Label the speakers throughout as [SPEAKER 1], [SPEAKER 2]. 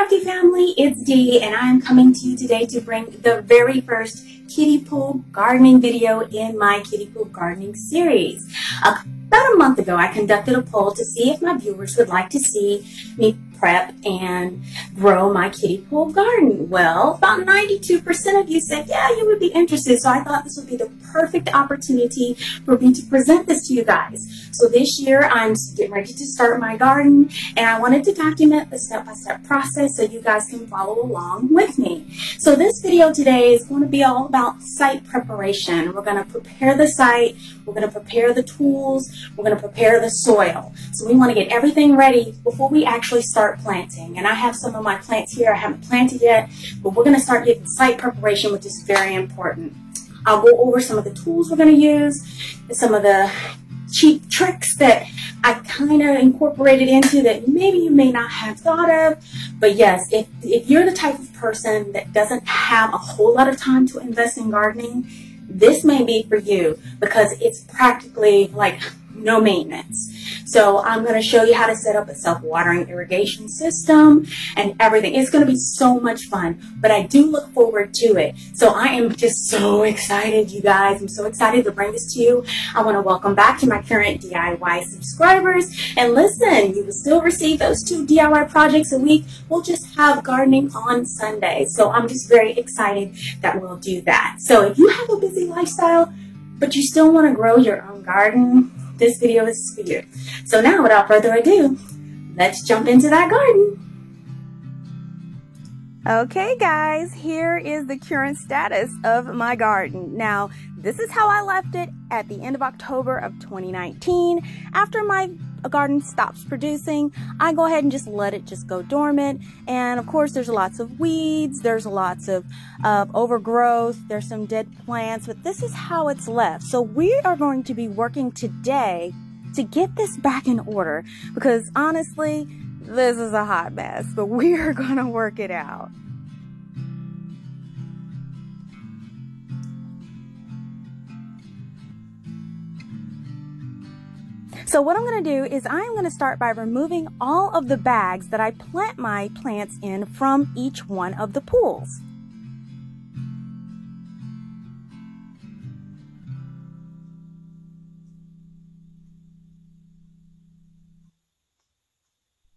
[SPEAKER 1] Crafty family, it's Dee, and I am coming to you today to bring the very first kiddie pool gardening video in my kiddie pool gardening series. About a month ago, I conducted a poll to see if my viewers would like to see me prep and grow my kiddie pool garden. Well, about 92% of you said, yeah, you would be interested. So I thought this would be the perfect opportunity for me to present this to you guys. So this year, I'm getting ready to start my garden, and I wanted to document the step-by-step process so you guys can follow along with me. So this video today is going to be all about site preparation. We're going to prepare the site, we're going to prepare the tools, we're going to prepare the soil. So we want to get everything ready before we actually start planting. And I have some of my plants here. I haven't planted yet, but we're going to start getting site preparation, which is very important. I'll go over some of the tools we're going to use, some of the cheap tricks that I kind of incorporated into that maybe you may not have thought of. But yes, if you're the type of person that doesn't have a whole lot of time to invest in gardening, this may be for you because it's practically like no maintenance. So I'm going to show you how to set up a self-watering irrigation system and everything. It's going to be so much fun, but I do look forward to it. So I am just so excited, you guys. I'm so excited to bring this to you. I want to welcome back to my current DIY subscribers. And listen, you will still receive those 2 DIY projects a week. We'll just have gardening on Sundays. So I'm just very excited that we'll do that. So if you have a busy lifestyle, but you still want to grow your own garden, this video is for you. So now, without further ado, let's jump into that garden.
[SPEAKER 2] Okay guys, here is the current status of my garden. Now, this is how I left it at the end of October of 2019. After my garden stops producing, I go ahead and just let it just go dormant. And of course, there's lots of weeds, there's lots of overgrowth, there's some dead plants, but this is how it's left. So we are going to be working today to get this back in order because honestly, this is a hot mess, but we are going to work it out. So what I'm going to do is I'm going to start by removing all of the bags that I plant my plants in from each one of the pools.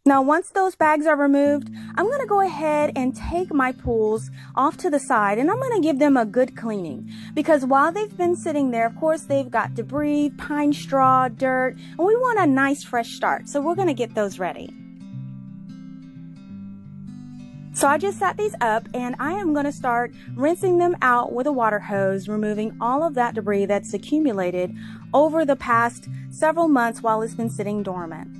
[SPEAKER 2] Now, once those bags are removed, I'm going to go ahead and take my pools off to the side and I'm going to give them a good cleaning because while they've been sitting there, of course, they've got debris, pine straw, dirt, and we want a nice fresh start. So we're going to get those ready. So I just set these up and I am going to start rinsing them out with a water hose, removing all of that debris that's accumulated over the past several months while it's been sitting dormant.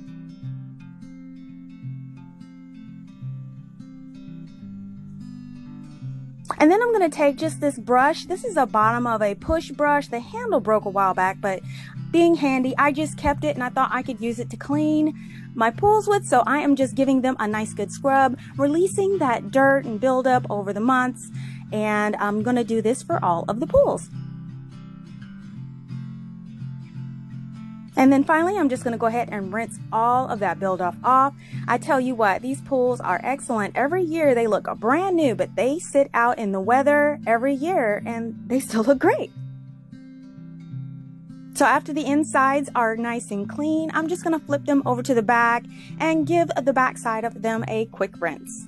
[SPEAKER 2] And then I'm going to take just this brush. This is the bottom of a push brush. The handle broke a while back, but being handy, I just kept it and I thought I could use it to clean my pools with. So I am just giving them a nice good scrub, releasing that dirt and buildup over the months. And I'm going to do this for all of the pools. And then finally, I'm just going to go ahead and rinse all of that buildup off. I tell you what, these pools are excellent. Every year they look brand new, but they sit out in the weather every year and they still look great. So after the insides are nice and clean, I'm just going to flip them over to the back and give the back side of them a quick rinse.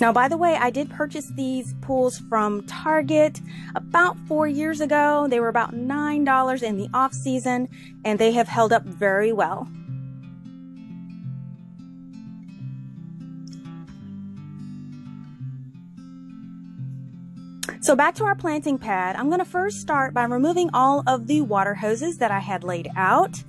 [SPEAKER 2] Now, by the way, I did purchase these pools from Target about 4 years ago. They were about $9 in the off season, and they have held up very well. So back to our planting pad, I'm going to first start by removing all of the water hoses that I had laid out.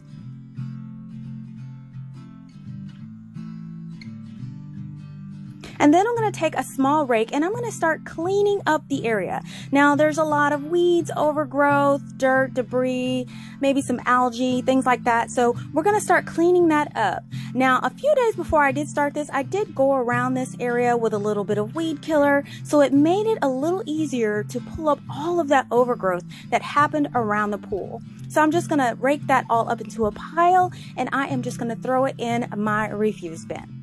[SPEAKER 2] And then I'm going to take a small rake and I'm going to start cleaning up the area. Now there's a lot of weeds, overgrowth, dirt, debris, maybe some algae, things like that. So we're going to start cleaning that up. Now a few days before I did start this, I did go around this area with a little bit of weed killer. So it made it a little easier to pull up all of that overgrowth that happened around the pool. So I'm just going to rake that all up into a pile and I am just going to throw it in my refuse bin.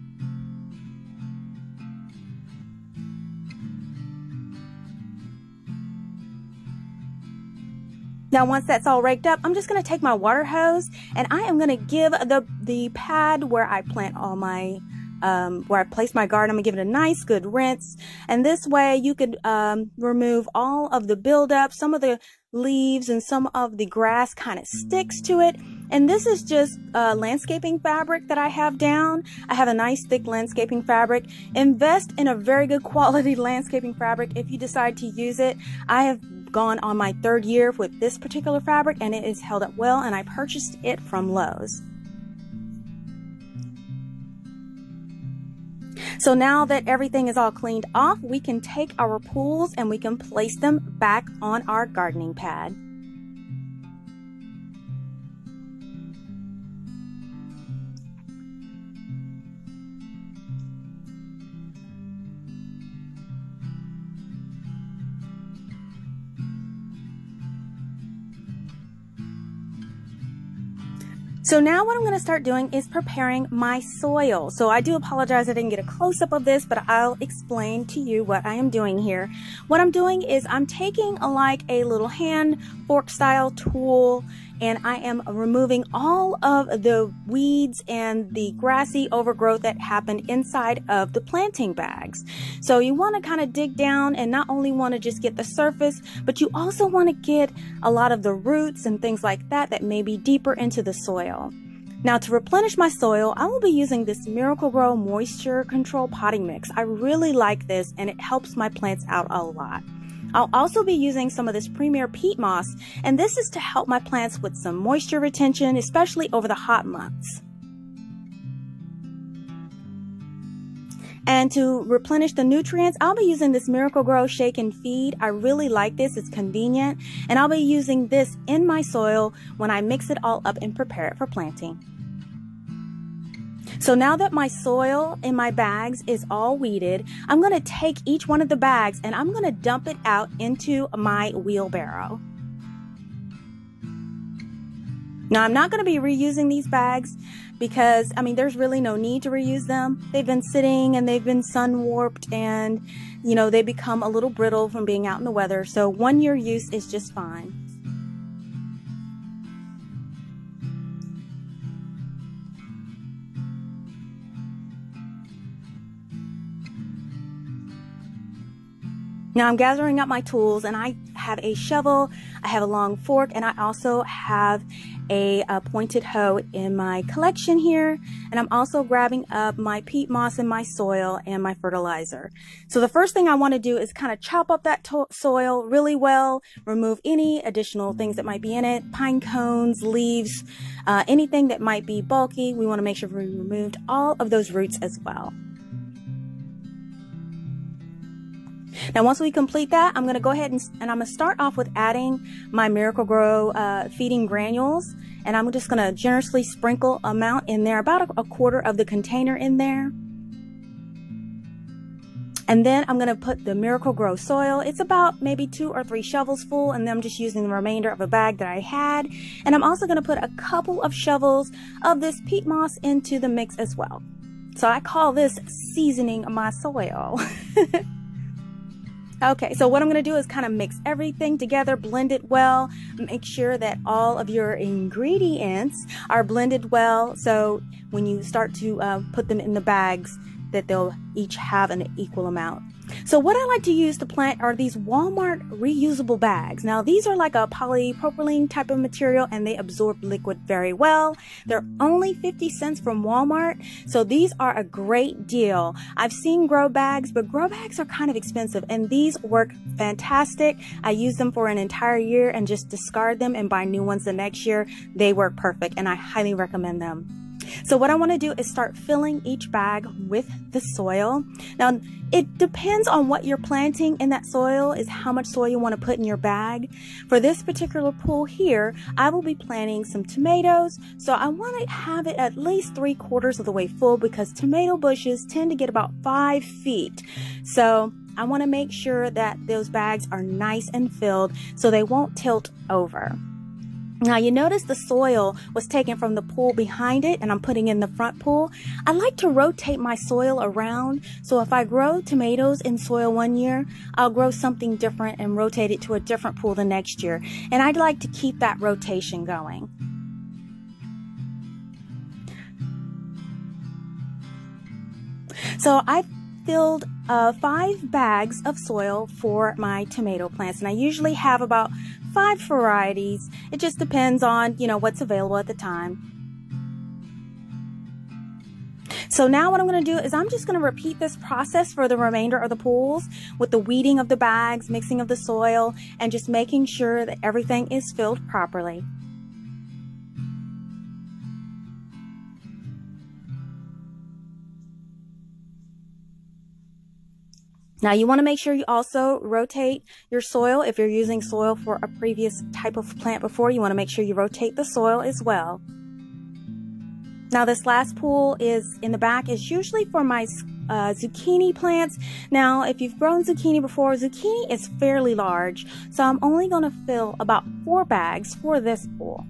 [SPEAKER 2] Now, once that's all raked up, I'm just going to take my water hose and I am going to give the pad where I plant all my, where I place my garden, I'm going to give it a nice good rinse. And this way you could remove all of the buildup, some of the leaves and some of the grass kind of sticks to it. And this is just landscaping fabric that I have down. I have a nice thick landscaping fabric. Invest in a very good quality landscaping fabric if you decide to use it. I have gone on my 3rd year with this particular fabric and it is held up well, and I purchased it from Lowe's. So now that everything is all cleaned off, we can take our pools and we can place them back on our gardening pad. So now what I'm going to start doing is preparing my soil. So I do apologize I didn't get a close-up of this, but I'll explain to you what I am doing here. What I'm doing is I'm taking like a little hand fork style tool and I am removing all of the weeds and the grassy overgrowth that happened inside of the planting bags. So you want to kind of dig down and not only want to just get the surface, but you also want to get a lot of the roots and things like that that may be deeper into the soil. Now to replenish my soil, I will be using this Miracle-Gro Moisture Control Potting Mix. I really like this and it helps my plants out a lot. I'll also be using some of this Premier Peat Moss, and this is to help my plants with some moisture retention, especially over the hot months. And to replenish the nutrients, I'll be using this Miracle-Gro Shake and Feed. I really like this, it's convenient, and I'll be using this in my soil when I mix it all up and prepare it for planting. So now that my soil in my bags is all weeded, I'm going to take each one of the bags and I'm going to dump it out into my wheelbarrow. Now I'm not going to be reusing these bags because, I mean, there's really no need to reuse them. They've been sitting and they've been sun warped and, you know, they become a little brittle from being out in the weather. So 1 year use is just fine. Now I'm gathering up my tools and I have a shovel, I have a long fork, and I also have a pointed hoe in my collection here. And I'm also grabbing up my peat moss in my soil and my fertilizer. So the first thing I want to do is kind of chop up that soil really well, remove any additional things that might be in it, pine cones, leaves, anything that might be bulky. We want to make sure we removed all of those roots as well. Now once we complete that, I'm going to go ahead and I'm going to start off with adding my Miracle-Gro feeding granules, and I'm just going to generously sprinkle an amount in there, about a quarter of the container in there. And then I'm going to put the Miracle-Gro soil. It's about maybe 2 or 3 shovels full, and then I'm just using the remainder of a bag that I had. And I'm also going to put a couple of shovels of this peat moss into the mix as well. So I call this seasoning my soil. Okay, so what I'm going to do is kind of mix everything together, blend it well, make sure that all of your ingredients are blended well, so when you start to put them in the bags, that they'll each have an equal amount. So what I like to use to plant are these Walmart reusable bags. Now these are like a polypropylene type of material and they absorb liquid very well. They're only 50 cents from Walmart. So these are a great deal. I've seen grow bags, but grow bags are kind of expensive and these work fantastic. I use them for an entire year and just discard them and buy new ones the next year. They work perfect and I highly recommend them. So what I want to do is start filling each bag with the soil. Now, it depends on what you're planting in that soil is how much soil you want to put in your bag. For this particular pool here, I will be planting some tomatoes. So I want to have it at least 3/4 of the way full because tomato bushes tend to get about 5 feet. So I want to make sure that those bags are nice and filled so they won't tilt over. Now you notice the soil was taken from the pool behind it and I'm putting in the front pool. I like to rotate my soil around, so if I grow tomatoes in soil one year, I'll grow something different and rotate it to a different pool the next year. And I'd like to keep that rotation going. So I've filled 5 bags of soil for my tomato plants, and I usually have about 5 varieties. It just depends on, what's available at the time. So now what I'm going to do is I'm just going to repeat this process for the remainder of the pools with the weeding of the bags, mixing of the soil, and just making sure that everything is filled properly. Now you want to make sure you also rotate your soil. If you're using soil for a previous type of plant before, you want to make sure you rotate the soil as well. Now this last pool is in the back is usually for my zucchini plants. Now if you've grown zucchini before, zucchini is fairly large, so I'm only going to fill about 4 bags for this pool.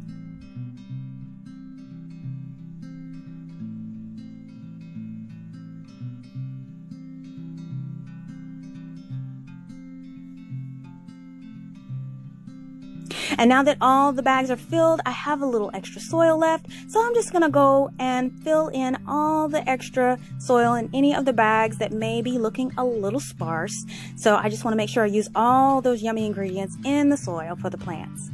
[SPEAKER 2] And now that all the bags are filled, I have a little extra soil left. So I'm just going to go and fill in all the extra soil in any of the bags that may be looking a little sparse. So I just want to make sure I use all those yummy ingredients in the soil for the plants.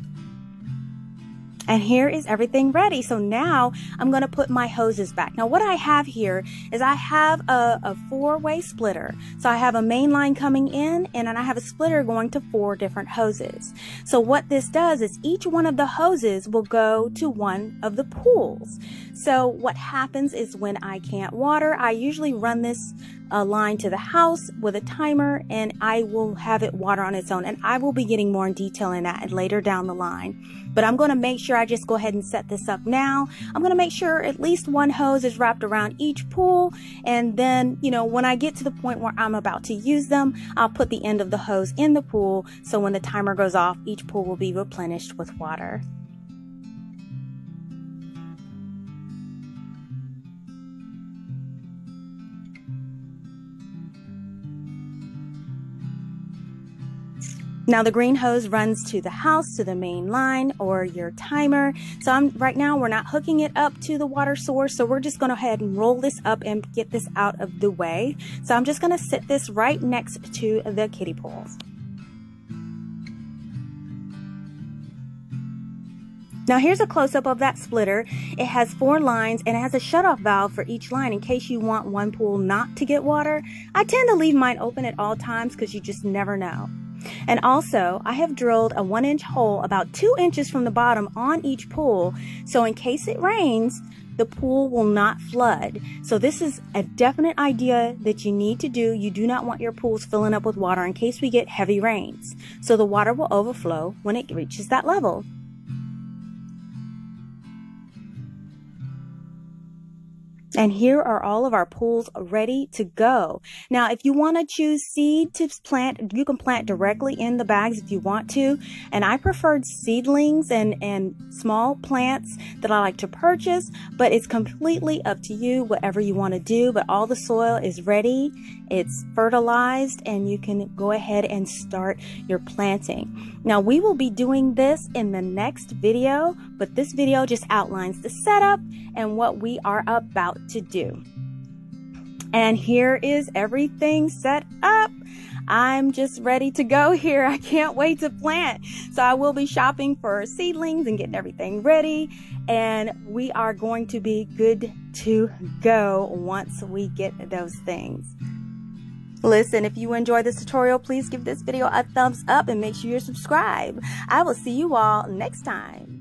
[SPEAKER 2] And here is everything ready. So now I'm going to put my hoses back. Now what I have here is I have a 4-way splitter. So I have a main line coming in and then I have a splitter going to 4 different hoses. So what this does is each one of the hoses will go to one of the pools. So what happens is when I can't water, I usually run this line to the house with a timer and I will have it water on its own, and I will be getting more in detail in that later down the line. But I'm going to make sure I just go ahead and set this up now. I'm going to make sure at least one hose is wrapped around each pool, and then when I get to the point where I'm about to use them, I'll put the end of the hose in the pool, so when the timer goes off, each pool will be replenished with water. Now the green hose runs to the house, to the main line or your timer. So right now we're not hooking it up to the water source, so we're just going to go ahead and roll this up and get this out of the way. So I'm just going to sit this right next to the kiddie pools. Now here's a close-up of that splitter. It has 4 lines and it has a shutoff valve for each line in case you want one pool not to get water. I tend to leave mine open at all times because you just never know. And also, I have drilled a 1-inch hole about 2 inches from the bottom on each pool, so in case it rains, the pool will not flood. So this is a definite idea that you need to do. You do not want your pools filling up with water in case we get heavy rains. So the water will overflow when it reaches that level. And here are all of our pools ready to go. Now, if you want to choose seed to plant, you can plant directly in the bags if you want to. And I preferred seedlings and small plants that I like to purchase, but it's completely up to you, whatever you want to do. But all the soil is ready, it's fertilized, and you can go ahead and start your planting. Now, we will be doing this in the next video, but this video just outlines the setup and what we are about to do. And here is everything set up. I'm just ready to go here. I can't wait to plant. So I will be shopping for seedlings and getting everything ready, and we are going to be good to go once we get those things. Listen, if you enjoyed this tutorial, please give this video a thumbs up and make sure you're subscribed. I will see you all next time.